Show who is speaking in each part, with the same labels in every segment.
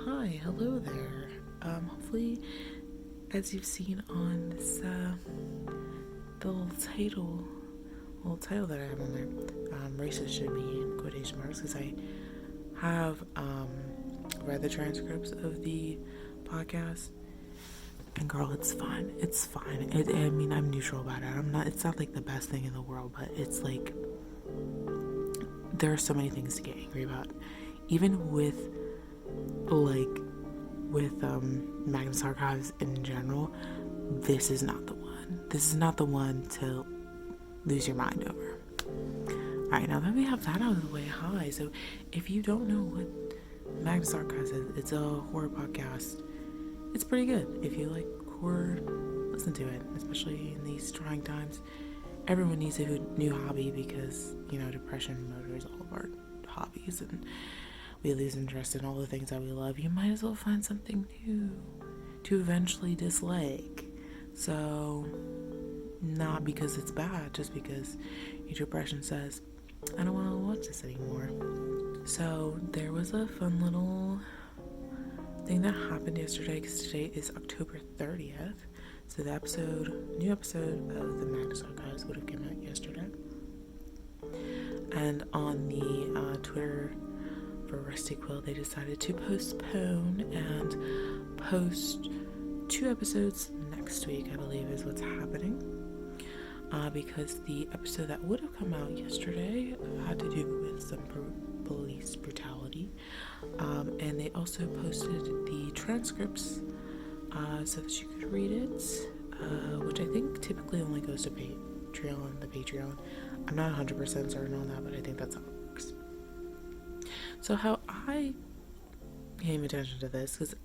Speaker 1: Hi, hello there. Hopefully, as you've seen on this, the little title that I have on there, racist should be in quotation marks, because I have, read the transcripts of the podcast, and girl, it's fine. It's fine. I'm neutral about it. It's not like the best thing in the world, but it's like, there are so many things to get angry about. Even with magnus archives in general, this is not the one. This is not the one to lose your mind over. Alright, now that we have that out of the way, hi. So if you don't know what Magnus Archives is, it's a horror podcast. It's pretty good. If you like horror, listen to it, especially in these trying times. Everyone needs a new hobby because, depression murders all of our hobbies and we lose interest in all the things that we love. You might as well find something new to eventually dislike. So, not because it's bad, just because your depression says, I don't want to watch this anymore. So, there was a fun little thing that happened yesterday, because today is October 30th. So the new episode of the Magnus Archives would have come out yesterday. And on the Twitter for Rusty Quill, they decided to postpone and post 2 episodes next week, I believe is what's happening. Because the episode that would have come out yesterday had to do with some police brutality. And they also posted the transcripts so that you could read it, which I think typically only goes to the Patreon. I'm not 100% certain on that, but I think that's how it works. So how I came attention to this, because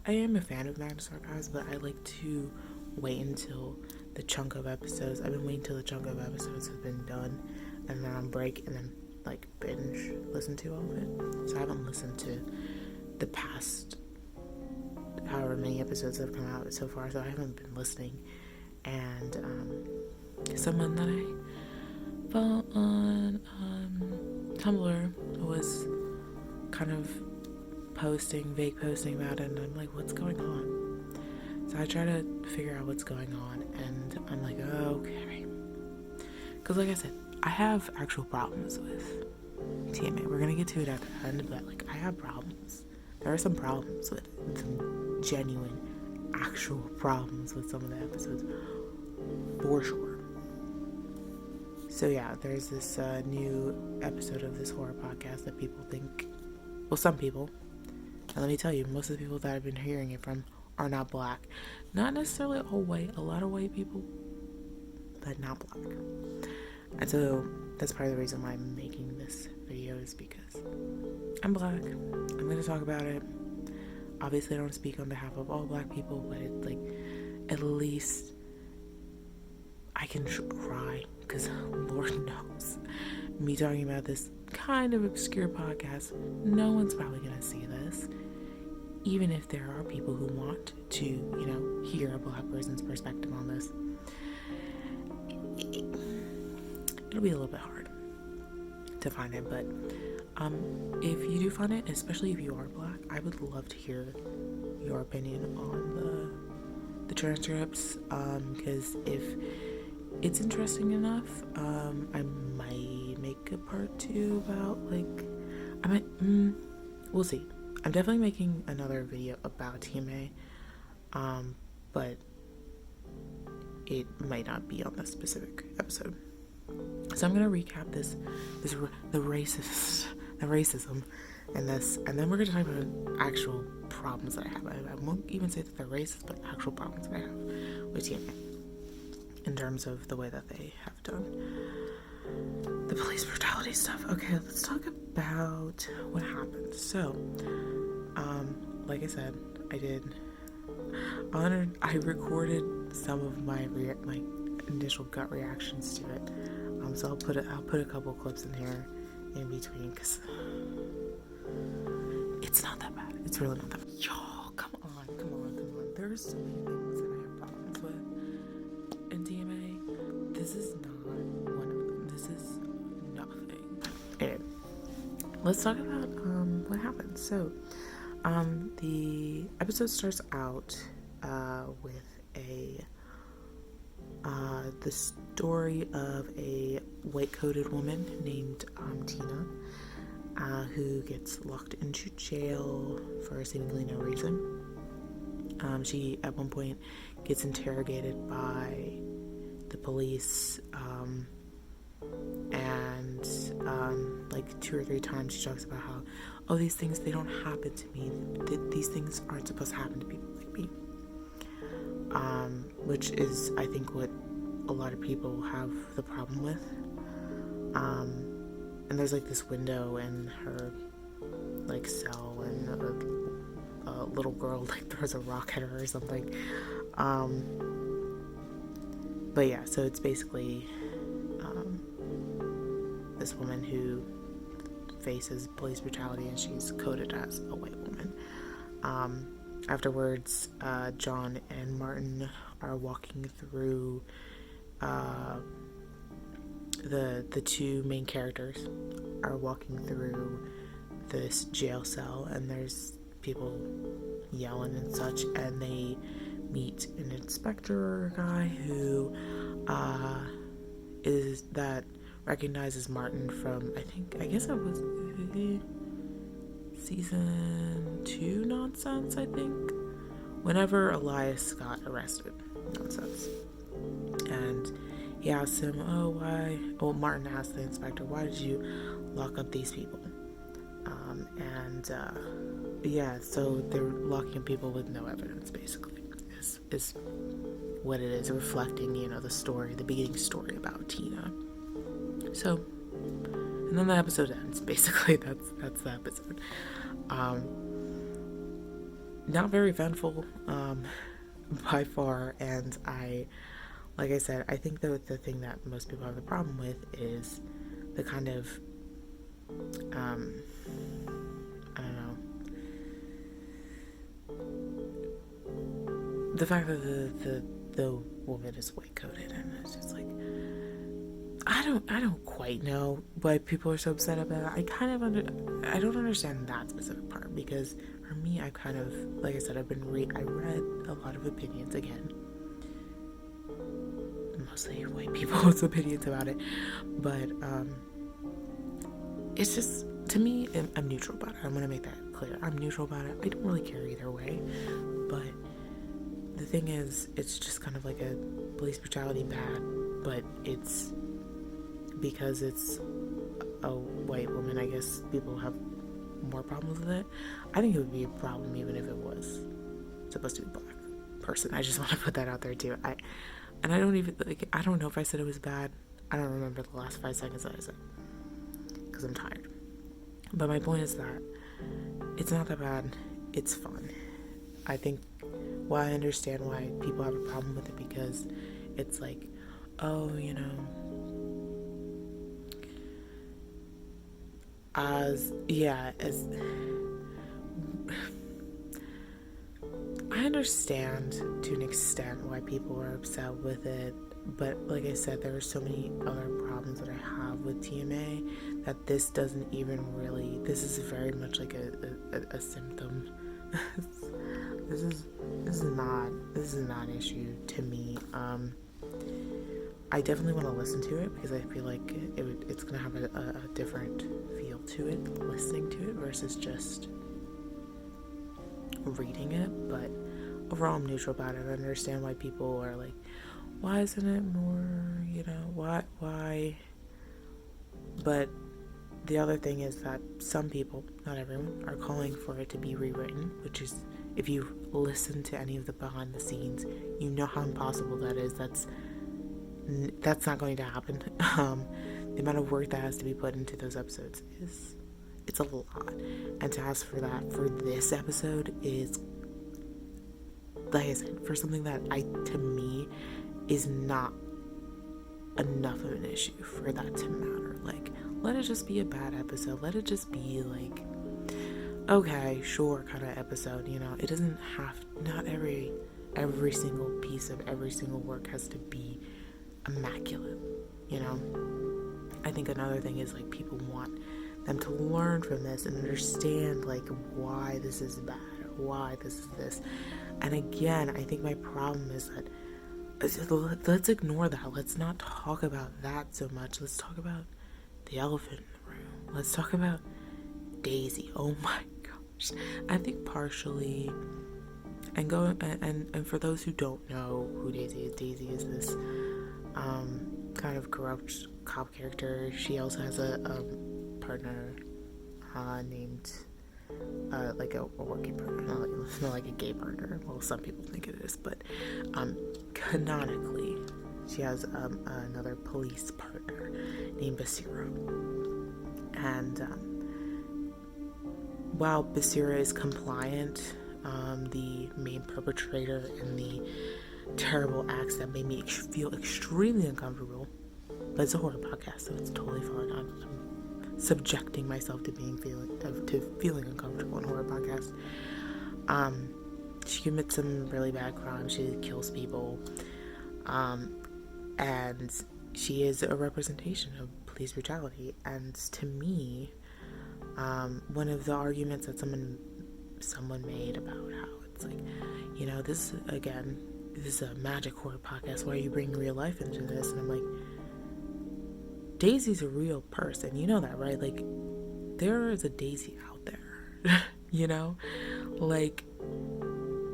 Speaker 1: I am a fan of Magnus Archives, but I like to wait until the chunk of episodes. I've been waiting till the chunk of episodes have been done, and then on break, and then binge listen to all of it. So I haven't listened to the past however many episodes have come out so far, so I haven't been listening. And someone that I follow on Tumblr was kind of vague posting about it, and I'm like, what's going on? So I try to figure out what's going on, and I'm like, okay. Because like I said, I have actual problems with TMA. We're gonna get to it at the end, but I have problems. There are some problems with some genuine, actual problems with some of the episodes, for sure. So yeah, there's this new episode of this horror podcast that people think, well, some people, and let me tell you, most of the people that I've been hearing it from are not black. Not necessarily all white, a lot of white people, but not black. And so that's part of the reason why I'm making this video, is because I'm black. I'm going to talk about it. Obviously, I don't speak on behalf of all black people, but at least I can try, because Lord knows, me talking about this kind of obscure podcast, no one's probably going to see this. Even if there are people who want to, hear a black person's perspective on this, it'll be a little bit hard to find it. But if you do find it, especially if you are black, I would love to hear your opinion on the transcripts, because if it's interesting enough, I might make a part 2 about we'll see. I'm definitely making another video about TMA, but it might not be on this specific episode. So I'm gonna recap the racism in this, and then we're gonna talk about actual problems that I have. I won't even say that they're racist, but actual problems that I have with TMA in terms of the way that they have done the police brutality stuff. Okay, let's talk about what happened. So, like I said, I recorded some of my initial gut reactions to it. So I'll put a couple clips in here in between, because it's not that bad. It's really not that bad. Y'all, come on. There's so many things that I have problems with in TMA. This is not one of them. This is nothing. Anyway, let's talk about what happened. So The episode starts out with the story of a white-coated woman named Tina, who gets locked into jail for seemingly no reason. She at one point gets interrogated by the police, and like 2 or 3 times she talks about how, oh, these things, they don't happen to me. These things aren't supposed to happen to people like me. Which is, I think, what a lot of people have the problem with. And there's like this window in her like cell, and a little girl like throws a rock at her or something. But yeah, so it's basically this woman who faces police brutality, and she's coded as a white woman. Afterwards, John and Martin are walking through the 2 main characters are walking through this jail cell, and there's people yelling and such, and they meet an inspector guy who recognizes Martin from, I guess it was season 2 nonsense, I think, whenever Elias got arrested. Nonsense. And he asks him, Martin asks the inspector, why did you lock up these people? So they're locking up people with no evidence, basically, is what it is, reflecting, the story, the beginning story about Tina. So, and then the episode ends, basically. That's the episode. Not very eventful, by far, and like I said, I think the thing that most people have a problem with is the kind of, I don't know, the fact that the woman is white-coated, and it's just like, I don't quite know why people are so upset about it. I don't understand that specific part, because for me, I kind of, like I said, I read a lot of opinions, again, mostly white people's opinions about it, but it's just, to me, I'm neutral about it. I'm gonna make that clear. I'm neutral about it. I don't really care either way, but the thing is, it's just kind of like a police brutality bad, but it's because it's a white woman, I guess people have more problems with it. I think it would be a problem even if it was supposed to be a black person. I just want to put that out there too. I don't even, I don't know if I said it was bad. I don't remember the last 5 seconds that I said, because I'm tired. But my point is that it's not that bad. It's fun. I think, I understand why people have a problem with it, because it's like, oh, I understand to an extent why people are upset with it, but like I said, there are so many other problems that I have with TMA that this doesn't even really, this is very much like a symptom. This is not an issue to me. I definitely want to listen to it, because I feel like it's going to have a different feel to it, listening to it, versus just reading it. But overall, I'm neutral about it. I understand why people are like, why isn't it more, why? But the other thing is that some people, not everyone, are calling for it to be rewritten, which is, if you listen to any of the behind the scenes, you know how impossible that is. That's not going to happen. The amount of work that has to be put into those episodes it's a lot, and to ask for that for this episode is, like I said, for something that to me is not enough of an issue for that to matter. Like, let it just be a bad episode. Let it just be like, okay, sure, kind of episode. It doesn't have, not every single piece of every single work has to be immaculate. I think another thing is, like, people want them to learn from this and understand like why this is bad or why this is this. And again, I think my problem is that let's ignore that. Let's not talk about that so much. Let's talk about the elephant in the room. Let's talk about Daisy. Oh my gosh. I think partially, and for those who don't know who Daisy is this kind of corrupt cop character. She also has a partner named like a working partner, not like a gay partner. Well, some people think it is, but canonically, she has another police partner named Basira. And while Basira is compliant, the main perpetrator in the terrible acts that made me feel extremely uncomfortable, but it's a horror podcast, so it's totally fine. I'm subjecting myself to feeling uncomfortable in horror podcasts. She commits some really bad crimes. She kills people, and she is a representation of police brutality. And to me, one of the arguments that someone made about how it's like, this is a magic horror podcast, why are you bringing real life into this? And I'm like, Daisy's a real person, you know that, right? Like, there is a Daisy out there, like,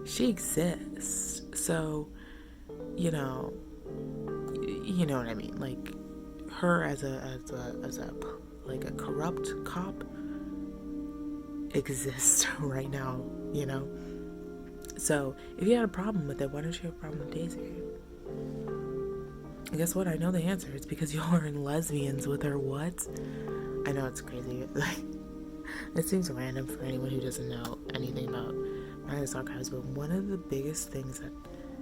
Speaker 1: she exists. So, you know what I mean? Like, her as a corrupt cop exists right now, So, if you had a problem with it, why don't you have a problem with Daisy? And guess what? I know the answer. It's because y'all are in lesbians with her. What? I know it's crazy. Like, it seems random for anyone who doesn't know anything about Magnus Archives, but one of the biggest things that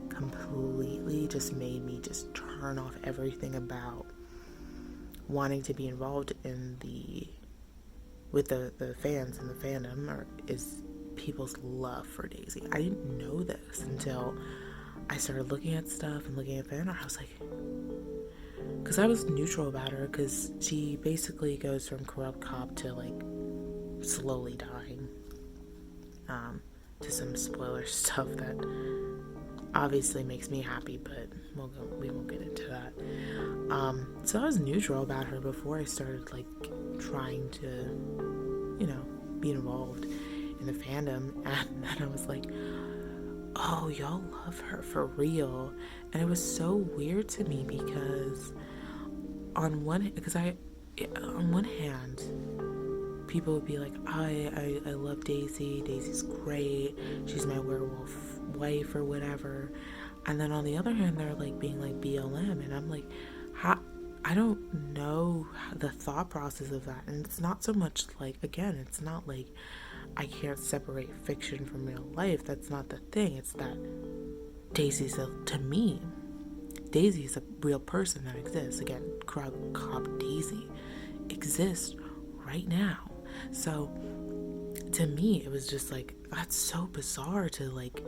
Speaker 1: completely just made me just turn off everything about wanting to be involved with the fans and the fandom is people's love for Daisy. I didn't know this until I started looking at stuff and looking at fan art. I was like, because I was neutral about her, because she basically goes from corrupt cop to like slowly dying, to some spoiler stuff that obviously makes me happy, but we won't get into that. So I was neutral about her before I started like trying to, be involved in the fandom, and then I was like, oh, y'all love her for real. And it was so weird to me because on one hand, people would be like, I love Daisy. Daisy's great. She's my werewolf wife or whatever. And then on the other hand, they're like being like BLM, and I'm like, I don't know the thought process of that. And it's not so much like, again, it's not like I can't separate fiction from real life. That's not the thing. It's that to me, Daisy is a real person that exists. Again, cop Daisy exists right now. So to me, it was just like, that's so bizarre to like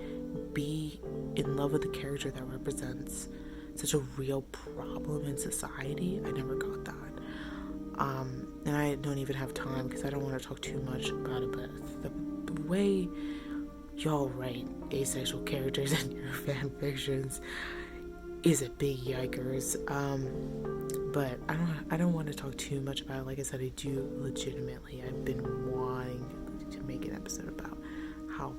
Speaker 1: be in love with a character that represents such a real problem in society. I never got that. And I don't even have time because I don't want to talk too much about it, but the way y'all write asexual characters in your fan fictions is a big yikers. But I don't want to talk too much about it. Like I said, I've been wanting to make an episode about how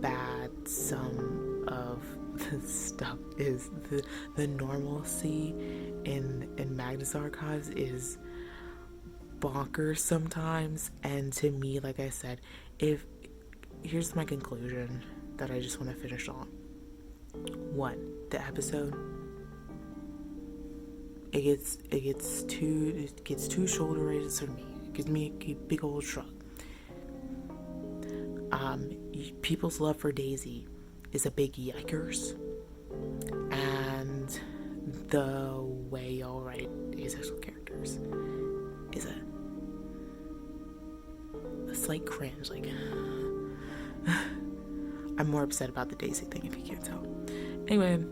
Speaker 1: bad some of the stuff is. The normalcy in Magnus Archives is bonkers sometimes, and to me, like I said, here's my conclusion that I just want to finish on. 1, the episode, it gets too shoulder raises for me. It gives me a big old shrug. People's love for Daisy is a big yikers, and the way y'all write asexual characters is a slight cringe. Like, I'm more upset about the Daisy thing, if you can't tell. Anyway,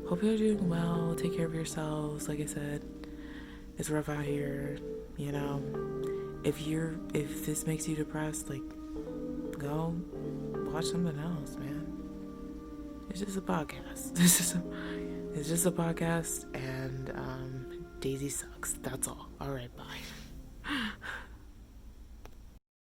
Speaker 1: hope you're doing well. Take care of yourselves. Like I said, It's rough out here, you know. If this makes you depressed, like, go watch something else, man. It's just a podcast. It's just a podcast, and Daisy sucks. That's all. All right, bye.